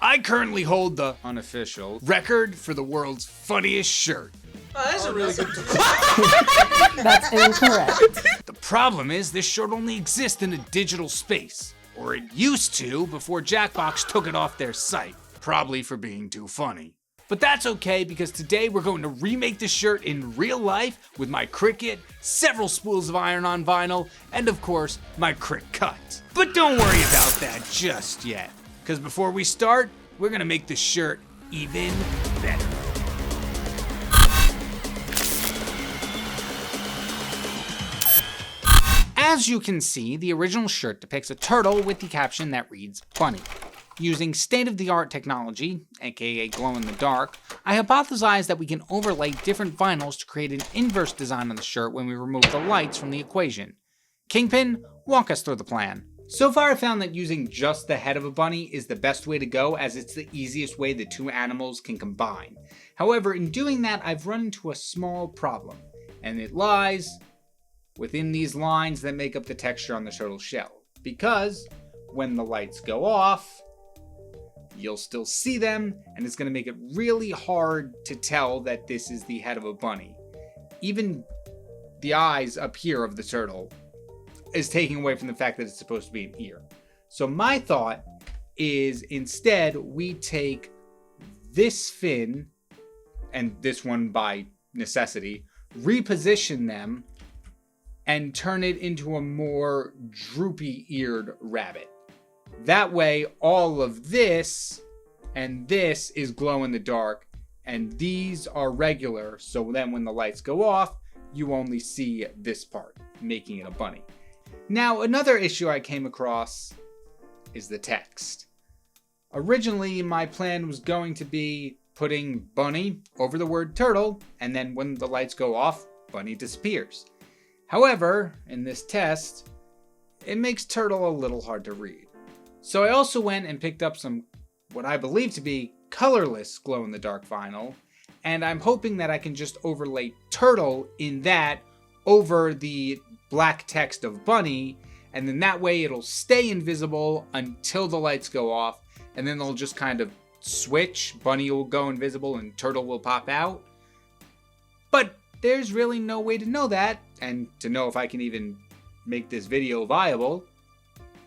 I currently hold the unofficial record for the world's funniest shirt. That's a really good. That's incorrect. The problem is this shirt only exists in a digital space, or it used to before Jackbox took it off their site, probably for being too funny. But that's okay, because today we're going to remake this shirt in real life with my Cricut, several spools of iron-on vinyl, and of course, my Cricut. But don't worry about that just yet, because before we start, we're gonna make this shirt even better. As you can see, the original shirt depicts a turtle with the caption that reads Bunny. Using state-of-the-art technology, aka glow-in-the-dark, I hypothesized that we can overlay different vinyls to create an inverse design on the shirt when we remove the lights from the equation. KyngPin, walk us through the plan. So far I've found that using just the head of a bunny is the best way to go, as it's the easiest way the two animals can combine. However, in doing that, I've run into a small problem, and it lies within these lines that make up the texture on the turtle's shell. Because when the lights go off, you'll still see them, and it's going to make it really hard to tell that this is the head of a bunny. Even the eyes up here of the turtle is taking away from the fact that it's supposed to be an ear. So my thought is, instead we take this fin, and this one by necessity, reposition them, and turn it into a more droopy-eared rabbit. That way, all of this and this is glow-in-the-dark, and these are regular, so then when the lights go off, you only see this part, making it a bunny. Now, another issue I came across is the text. Originally, my plan was going to be putting bunny over the word turtle, and then when the lights go off, bunny disappears. However, in this test, it makes turtle a little hard to read. So I also went and picked up some, what I believe to be colorless glow-in-the-dark vinyl, and I'm hoping that I can just overlay turtle in that over the black text of bunny, and then that way it'll stay invisible until the lights go off, and then they'll just kind of switch. Bunny will go invisible and turtle will pop out. But there's really no way to know that, and to know if I can even make this video viable,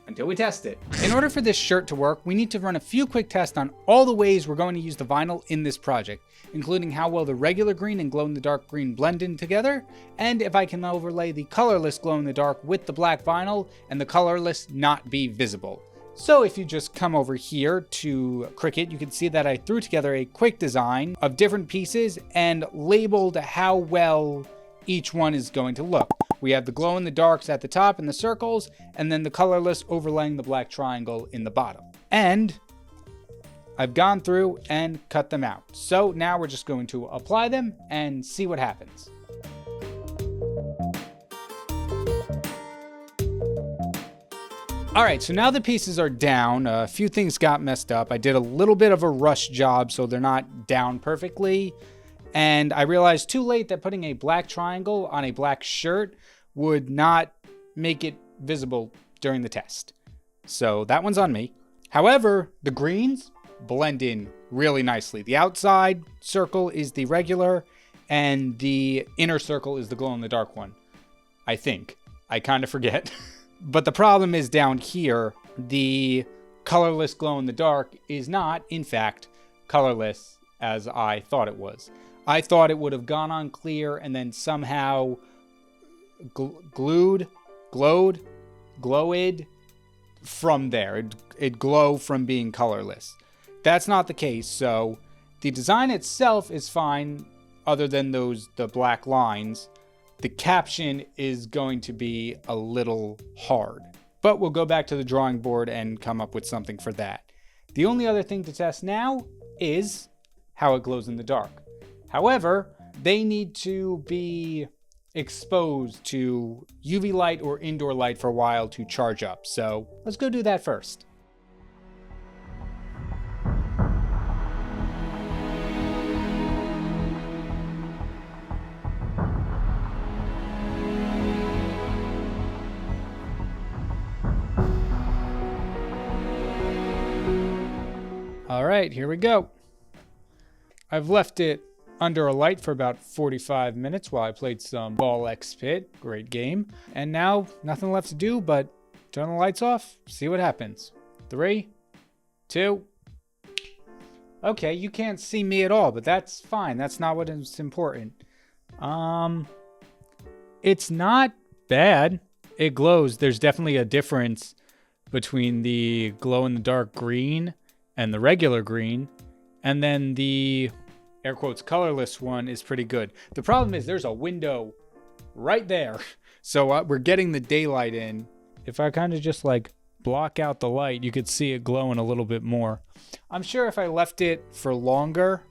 until we test it. In order for this shirt to work, we need to run a few quick tests on all the ways we're going to use the vinyl in this project, including how well the regular green and glow-in-the-dark green blend in together, and if I can overlay the colorless glow-in-the-dark with the black vinyl and the colorless not be visible. So if you just come over here to Cricut, you can see that I threw together a quick design of different pieces and labeled how well each one is going to look. We have the glow-in-the-darks at the top in the circles, and then the colorless overlaying the black triangle in the bottom. And I've gone through and cut them out. So now we're just going to apply them and see what happens. All right, so now the pieces are down. A few things got messed up. I did a little bit of a rush job, so they're not down perfectly. And I realized too late that putting a black triangle on a black shirt would not make it visible during the test. So that one's on me. However, the greens blend in really nicely. The outside circle is the regular, and the inner circle is the glow-in-the-dark one. I think. I kind of forget. But the problem is down here, the colorless glow-in-the-dark is not, in fact, colorless as I thought it was. I thought it would have gone on clear and then somehow glowed from there. It'd glow from being colorless. That's not the case, so the design itself is fine other than the black lines. The caption is going to be a little hard, but we'll go back to the drawing board and come up with something for that. The only other thing to test now is how it glows in the dark. However, they need to be exposed to UV light or indoor light for a while to charge up. So let's go do that first. All right, here we go. I've left it under a light for about 45 minutes while I played some Ball X Pit. Great game. And now nothing left to do but turn the lights off, see what happens. 3, 2. Okay, you can't see me at all, but that's fine. That's not what is important. It's not bad. It glows. There's definitely a difference between the glow-in-the-dark green and the regular green. And then the air quotes colorless one is pretty good. The problem is there's a window right there. So we're getting the daylight in. If I kind of just like block out the light, you could see it glowing a little bit more. I'm sure if I left it for longer,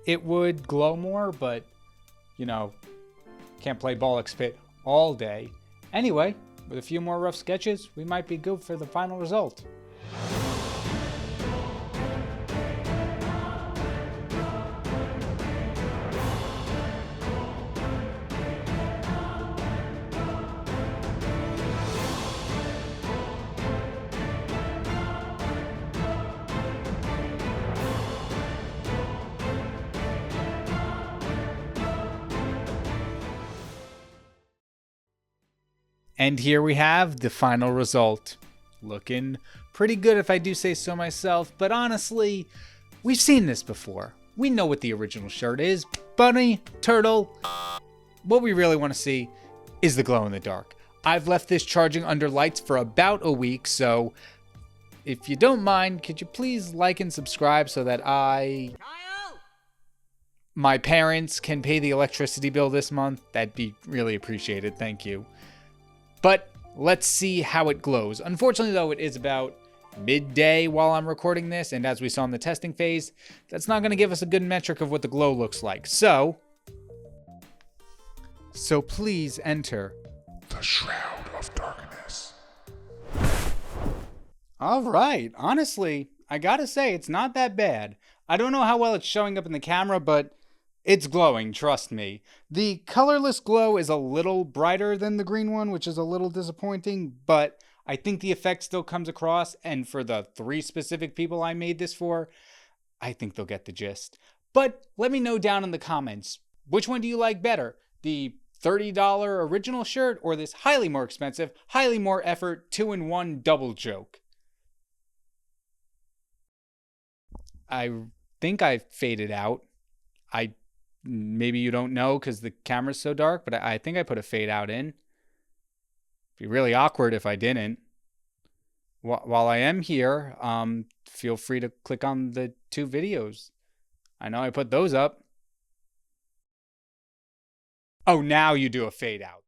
it would glow more, but you know, can't play Ball X Pit all day. Anyway, with a few more rough sketches, we might be good for the final result. And here we have the final result. Looking pretty good if I do say so myself, but honestly, we've seen this before. We know what the original shirt is. Bunny, turtle. What we really want to see is the glow in the dark. I've left this charging under lights for about a week, so if you don't mind, could you please like and subscribe so that my parents can pay the electricity bill this month? That'd be really appreciated. Thank you. But let's see how it glows. Unfortunately, though, it is about midday while I'm recording this, and as we saw in the testing phase, that's not going to give us a good metric of what the glow looks like. So please enter the Shroud of Darkness. All right. Honestly, I gotta say, it's not that bad. I don't know how well it's showing up in the camera, but it's glowing, trust me. The colorless glow is a little brighter than the green one, which is a little disappointing, but I think the effect still comes across, and for the 3 specific people I made this for, I think they'll get the gist. But let me know down in the comments, which one do you like better? The $30 original shirt or this highly more expensive, highly more effort, 2-in-1 double joke? I think I faded out. Maybe you don't know because the camera's so dark, but I think I put a fade out in. It'd be really awkward if I didn't. While I am here, feel free to click on the 2 videos. I know I put those up. Oh, now you do a fade out.